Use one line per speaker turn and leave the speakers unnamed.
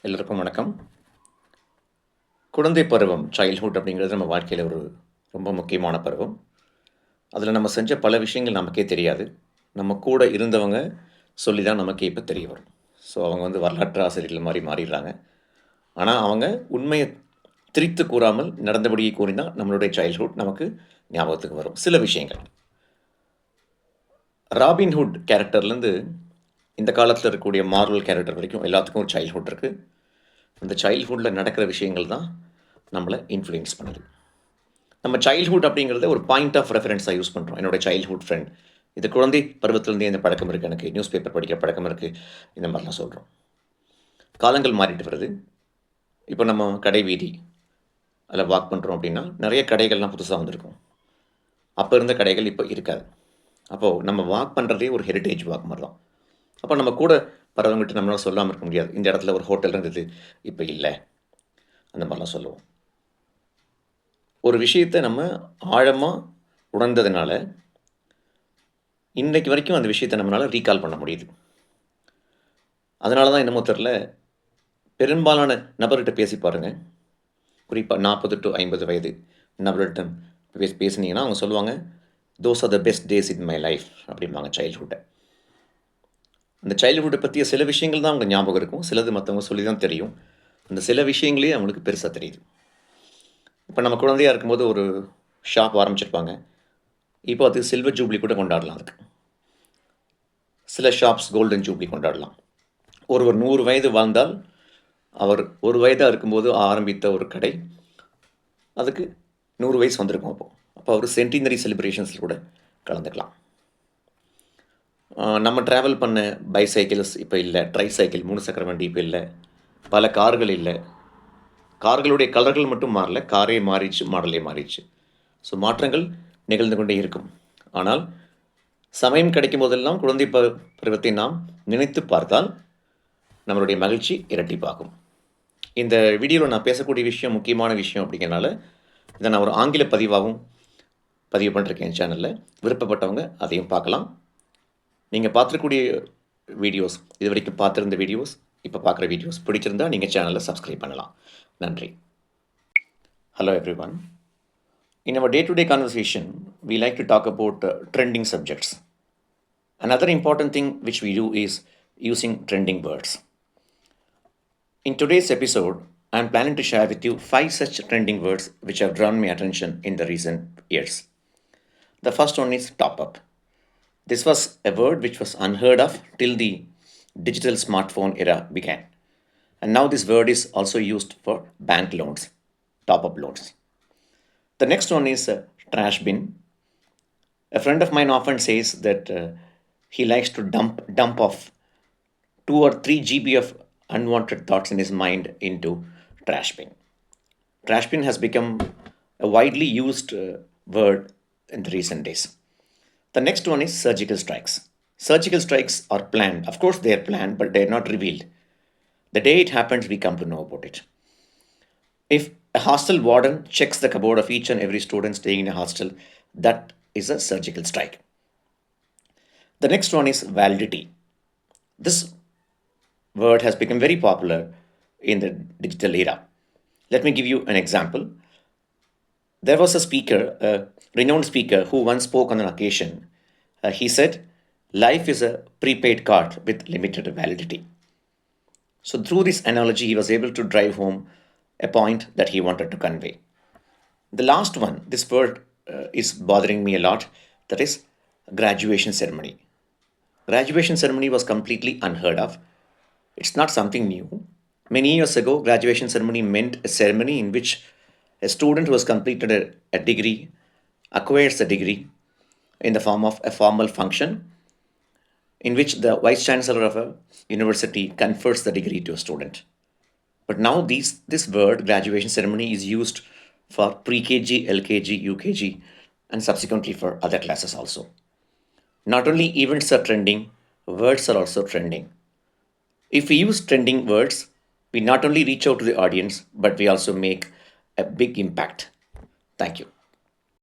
எல்லோருக்கும் வணக்கம். குழந்தை பருவம் சைல்ட்ஹுட் அப்படிங்கிறது நம்ம வாழ்க்கையில் ஒரு ரொம்ப முக்கியமான பருவம். அதில் நம்ம செஞ்ச பல விஷயங்கள் நமக்கே தெரியாது. நம்ம கூட இருந்தவங்க சொல்லி தான் நமக்கு இப்போ தெரிய வரும். ஸோ அவங்க வரலாற்று ஆசிரியர்கள் மாதிரி மாறிடுறாங்க. ஆனால் அவங்க உண்மையை திரித்து கூறாமல் நடந்தபடியே கூறினால் நம்மளுடைய சைல்ட்ஹுட் நமக்கு ஞாபகத்துக்கு வரும். சில விஷயங்கள் ராபின்ஹுட் கேரக்டர்லேருந்து இந்த காலத்தில் இருக்கக்கூடிய மார்வல் கேரக்டர் வரைக்கும் எல்லாத்துக்கும் ஒரு சைல்ட்ஹுட் இருக்குது. அந்த சைல்ட்ஹுட்டில் நடக்கிற விஷயங்கள் தான் நம்மளை இன்ஃப்ளூயன்ஸ் பண்ணுது. நம்ம சைல்ட்ஹுட் அப்படிங்கிறத ஒரு பாயிண்ட் ஆஃப் ரெஃபரன்ஸாக யூஸ் பண்ணுறோம். என்னோடய சைல்ட்ஹுட் ஃப்ரெண்ட் இது குழந்தை பருவத்திலேருந்தே இந்த பழக்கம் இருக்குது, எனக்கு நியூஸ் பேப்பர் படிக்கிற பழக்கம் இருக்குது, இந்த மாதிரிலாம் சொல்கிறோம். காலங்கள் மாறிட்டு வருது. இப்போ நம்ம கடை வீதி அதில் வாக் பண்ணுறோம் அப்படின்னா நிறைய கடைகள்லாம் புதுசாக வந்திருக்கும். அப்போ இருந்த கடைகள் இப்போ இருக்காது. அப்போது நம்ம வாக் பண்ணுறதே ஒரு ஹெரிட்டேஜ் வாக் மாதிரி தான். அப்போ நம்ம கூட பரவங்கிட்ட நம்மளால் சொல்லாமல் இருக்க முடியாது. இந்த இடத்துல ஒரு ஹோட்டல் இருந்தது, இப்போ இல்லை, அந்த மாதிரிலாம் சொல்லுவோம். ஒரு விஷயத்தை நம்ம ஆழமாக உணர்ந்ததுனால இன்றைக்கு வரைக்கும் அந்த விஷயத்தை நம்மளால் ரீகால் பண்ண முடியுது. அதனால தான் என்னமோ தெரில, பெரும்பாலான நபர்கிட்ட பேசி பாருங்கள், குறிப்பாக 40 to 50 வயது நபர்கிட்ட பேசுனீங்கன்னா அவங்க சொல்லுவாங்க, those are the best days in my life அப்படிம்பாங்க சைல்ட்ஹுட்டை. அந்த சைல்ட்ஹுட்டை பற்றிய சில விஷயங்கள் தான் அவங்க ஞாபகம் இருக்கும், சிலது மற்றவங்க சொல்லி தான் தெரியும். அந்த சில விஷயங்களே அவங்களுக்கு பெருசாக தெரியுது. இப்போ நம்ம குழந்தையாக இருக்கும்போது ஒரு ஷாப் ஆரம்பிச்சிருப்பாங்க, இப்போ அது சில்வர் ஜூப்ளி கூட கொண்டாடலாம். அதுக்கு சில ஷாப்ஸ் கோல்டன் ஜூப்ளி கொண்டாடலாம். ஒருவர் 100 வயது வாழ்ந்தால் அவர் 1 வயதாக இருக்கும்போது ஆரம்பித்த ஒரு கடை அதுக்கு 100 வயசு வந்திருக்கும். அப்போ அவர் சென்டினரி செலிப்ரேஷன்ஸில் கூட கலந்துக்கலாம். நம்ம ட்ராவல் பண்ண பைசைக்கிள்ஸ் இப்போ இல்லை, ட்ரைசைக்கிள் 3 சக்கர வண்டி இப்போ இல்லை, பல கார்கள் இல்லை. கார்களுடைய கலர்கள் மட்டும் மாறல, காரே மாறிடுச்சு, மாடலே மாறிடுச்சு. ஸோ மாற்றங்கள் நிகழ்ந்து கொண்டே இருக்கும். ஆனால் சமயம் கிடைக்கும் போதெல்லாம் குழந்தை பருவத்தை நாம் நினைத்து பார்த்தால் நம்மளுடைய மகிழ்ச்சி இரட்டிப்பாகும். இந்த வீடியோவில் நான் பேசக்கூடிய விஷயம் முக்கியமான விஷயம் அப்படிங்கிறனால இதை நான் ஒரு ஆங்கில பதிவாகவும் பதிவு பண்ணிருக்கேன் சேனலில். விருப்பப்பட்டவங்க அதையும் பார்க்கலாம். நீங்கள் பார்த்துருக்கூடிய வீடியோஸ், இது வரைக்கும் பார்த்துருந்த வீடியோஸ், இப்போ பார்க்குற வீடியோஸ் பிடிச்சிருந்தா நீங்கள் சேனலை சப்ஸ்கிரைப் பண்ணலாம். நன்றி. Hello everyone. In our day-to-day conversation, we like to talk about trending subjects. Another important thing which we do is using trending words. In today's episode, I am planning to share with you 5 such trending words which have drawn my attention in the recent years. The first one is top up. This was a word which was unheard of till the digital smartphone era began. And now this word is also used for bank loans, top up loans. The next one is trash bin. A friend of mine often says that he likes to dump off 2 or 3 GB of unwanted thoughts in his mind into trash bin. Trash bin has become a widely used word in the recent days. The next one is surgical strikes. Surgical strikes are planned. Of course, they are planned, but they are not revealed. The day it happens, we come to know about it. If a hostel warden checks the cupboard of each and every student staying in a hostel, that is a surgical strike. The next one is validity. This word has become very popular in the digital era. Let me give you an example. There was a speaker, a renowned speaker, who once spoke on an occasion. He said, life is a prepaid card with limited validity. So through this analogy, he was able to drive home a point that he wanted to convey. The last one, this word is bothering me a lot, that is graduation ceremony. Graduation ceremony was completely unheard of. It's not something new. Many years ago, graduation ceremony meant a ceremony in which a student who has completed a degree acquires a degree in the form of a formal function in which the vice chancellor of a university confers the degree to a student. But now this word graduation ceremony is used for pre-KG, LKG, UKG, and subsequently for other classes also. Not only events are trending, words are also trending. If we use trending words, we not only reach out to the audience, but we also make a big impact. Thank you.